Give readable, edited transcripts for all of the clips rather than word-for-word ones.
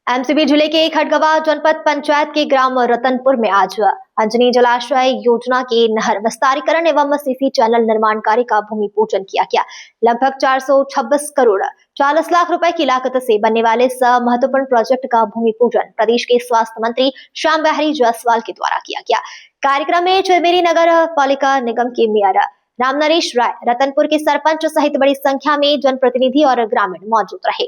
MCB जिले के खड़गवा जनपद पंचायत के ग्राम रतनपुर में आज अंजनी जलाशय योजना के नहर विस्तारीकरण एवं सीसी चैनल निर्माण कार्य का भूमि पूजन किया गया। लगभग 426 करोड़ 40 लाख रुपए की लागत से बनने वाले इस महत्वपूर्ण प्रोजेक्ट का भूमि पूजन प्रदेश के स्वास्थ्य मंत्री श्याम बिहारी जायसवाल के द्वारा किया गया। कार्यक्रम में चिरमिरी नगर पालिका निगम के मेयर रामनरेश राय, रतनपुर के सरपंच सहित बड़ी संख्या में जनप्रतिनिधि और ग्रामीण मौजूद रहे।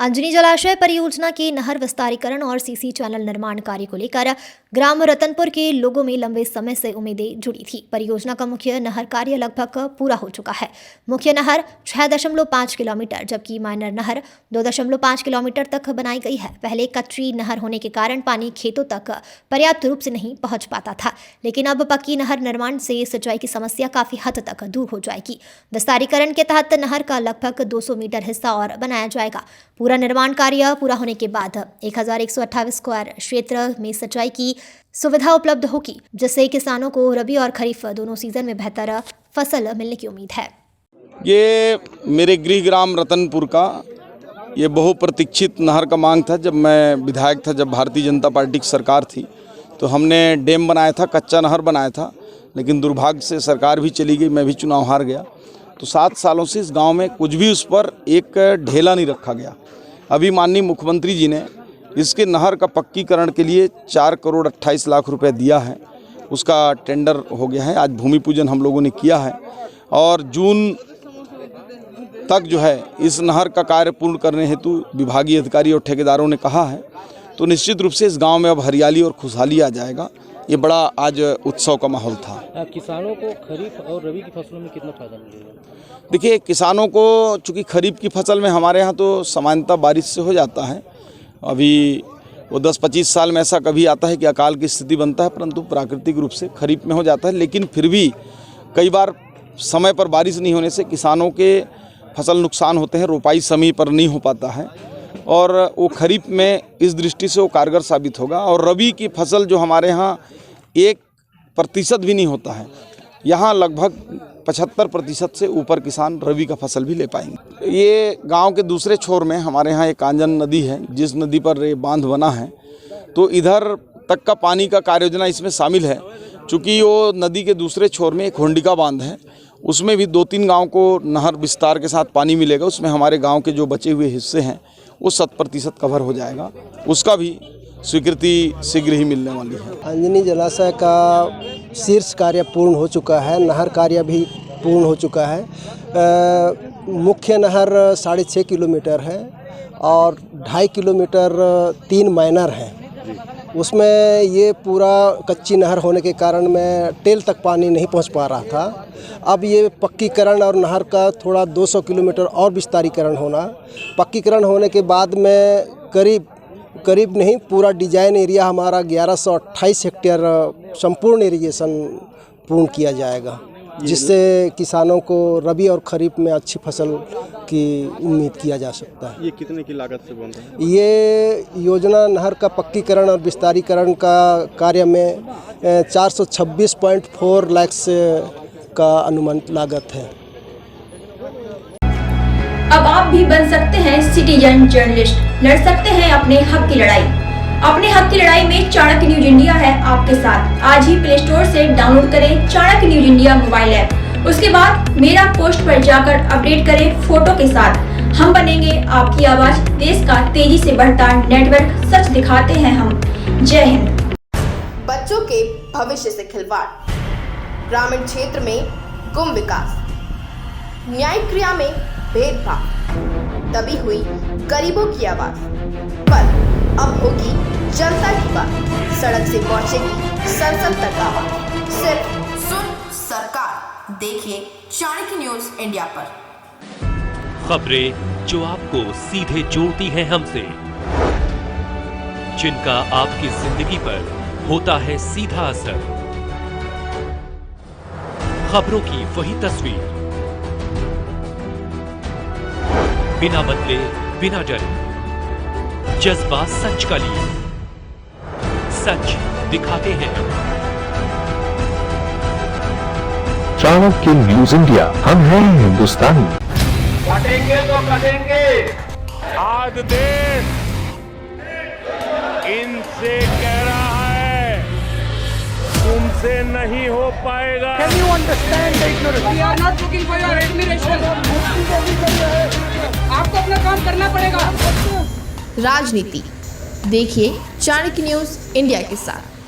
अंजनी जलाशय परियोजना के नहर विस्तारीकरण और सीसी चैनल निर्माण कार्य को लेकर ग्राम रतनपुर के लोगों में लंबे समय से उम्मीदें जुड़ी थी। परियोजना का मुख्य नहर कार्य लगभग पूरा हो चुका है। मुख्य नहर 6.5 किलोमीटर जबकि माइनर नहर 2.5 किलोमीटर तक बनाई गई है। पहले कच्ची नहर होने के कारण पानी खेतों तक पर्याप्त रूप से नहीं पहुंच पाता था, लेकिन अब पक्की नहर निर्माण से सिंचाई की समस्या काफी हद तक दूर हो जाएगी। विस्तारीकरण के तहत नहर का लगभग 200 मीटर हिस्सा और बनाया जाएगा। पूरा निर्माण कार्य पूरा होने के बाद 1128 स्क्वायर क्षेत्र में सिंचाई की सुविधा उपलब्ध होगी, जिससे किसानों को रबी और खरीफ दोनों सीजन में बेहतर फसल मिलने की उम्मीद है। ये मेरे गृह ग्राम रतनपुर का ये बहुप्रतीक्षित नहर का मांग था। जब मैं विधायक था, जब भारतीय जनता पार्टी की सरकार थी, तो हमने डैम बनाया था, कच्चा नहर बनाया था, लेकिन दुर्भाग्य से सरकार भी चली गई, मैं भी चुनाव हार गया। तो 7 सालों से इस गांव में कुछ भी उस पर एक ढेला नहीं रखा गया। अभी माननीय मुख्यमंत्री जी ने इसके नहर का पक्कीकरण के लिए 4 करोड़ 28 लाख रुपए दिया है। उसका टेंडर हो गया है। आज भूमि पूजन हम लोगों ने किया है और जून तक जो है इस नहर का कार्य पूर्ण करने हेतु विभागीय अधिकारी और ठेकेदारों ने कहा है। तो निश्चित रूप से इस गांव में अब हरियाली और खुशहाली आ जाएगा। ये बड़ा आज उत्सव का माहौल था। किसानों को खरीफ और रबी की फसलों में कितना फायदा मिलेगा? देखिए, किसानों को चूँकि खरीफ की फसल में हमारे यहाँ तो सामान्यतः बारिश से हो जाता है। अभी वो 10-25 साल में ऐसा कभी आता है कि अकाल की स्थिति बनता है, परंतु प्राकृतिक रूप से खरीफ में हो जाता है। लेकिन फिर भी कई बार समय पर बारिश नहीं होने से किसानों के फसल नुकसान होते हैं, रोपाई समय पर नहीं हो पाता है और वो खरीफ में इस दृष्टि से वो कारगर साबित होगा। और रबी की फसल जो हमारे यहाँ 1% भी नहीं होता है, यहाँ लगभग 75% से ऊपर किसान रबी का फसल भी ले पाएंगे। ये गांव के दूसरे छोर में हमारे यहाँ एक कांजन नदी है, जिस नदी पर ये बांध बना है, तो इधर तक का पानी का कार्य योजना इसमें शामिल है। चूँकि वो नदी के दूसरे छोर में एक होंडिका बांध है, उसमें भी 2-3 गाँव को नहर विस्तार के साथ पानी मिलेगा। उसमें हमारे गाँव के जो बचे हुए हिस्से हैं वो 100% कवर हो जाएगा। उसका भी स्वीकृति शीघ्र ही मिलने वाली है। अंजनी जलाशय का शीर्ष कार्य पूर्ण हो चुका है, नहर कार्य भी पूर्ण हो चुका है। मुख्य नहर 6.5 किलोमीटर है और 2.5 किलोमीटर 3 माइनर हैं। उसमें ये पूरा कच्ची नहर होने के कारण में टेल तक पानी नहीं पहुंच पा रहा था। अब ये पक्कीकरण और नहर का थोड़ा 200 किलोमीटर और विस्तारीकरण होना, पक्कीकरण होने के बाद में करीब नहीं पूरा डिजाइन एरिया हमारा 1128 हेक्टेयर संपूर्ण इरिगेशन पूर्ण किया जाएगा, जिससे किसानों को रबी और खरीफ में अच्छी फसल की उम्मीद किया जा सकता है। ये कितने की लागत से बन रहा है? ये योजना नहर का पक्कीकरण और विस्तारीकरण का कार्य में 426.4 लाख से का अनुमानित लागत है। अब आप भी बन सकते हैं सिटीजन जर्नलिस्ट, लड़ सकते हैं अपने हक की लड़ाई। अपने हक की लड़ाई में चाणक्य न्यूज इंडिया है आपके साथ। आज ही प्ले स्टोर से डाउनलोड करें Chanakya news India mobile app. उसके बाद मेरा पोस्ट पर जाकर अपडेट करें फोटो के साथ। हम बनेंगे आपकी आवाज, देश का तेजी से बढ़ता नेटवर्क, सच दिखाते हैं हम। जय हिंद। बच्चों के भविष्य से खिलवाड़, ग्रामीण क्षेत्र में गुम विकास, न्यायिक क्रिया में भेदभाव, दबी हुई गरीबों की आवाज, पर अब होगी जनता की बात। सड़क से पहुंचेगी संसद तक आवाज। सिर्फ सुन सरकार, देखिए चाणक्य न्यूज इंडिया पर। खबरें जो आपको सीधे जोड़ती हैं हमसे, जिनका आपकी जिंदगी पर होता है सीधा असर। खबरों की वही तस्वीर, बिना बदले बिना डरे, जज्बा सच का लिए, सच दिखाते हैं। चाणक्य न्यूज इंडिया, हम हैं हिंदुस्तानी। कटेंगे तो कटेंगे। आज देश से कह रहा है तुमसे नहीं हो पाएगा। Can you understand the ignorance? We are not looking for your admiration. आपको अपना काम करना पड़ेगा। राजनीति देखिए चाणक्य न्यूज इंडिया के साथ।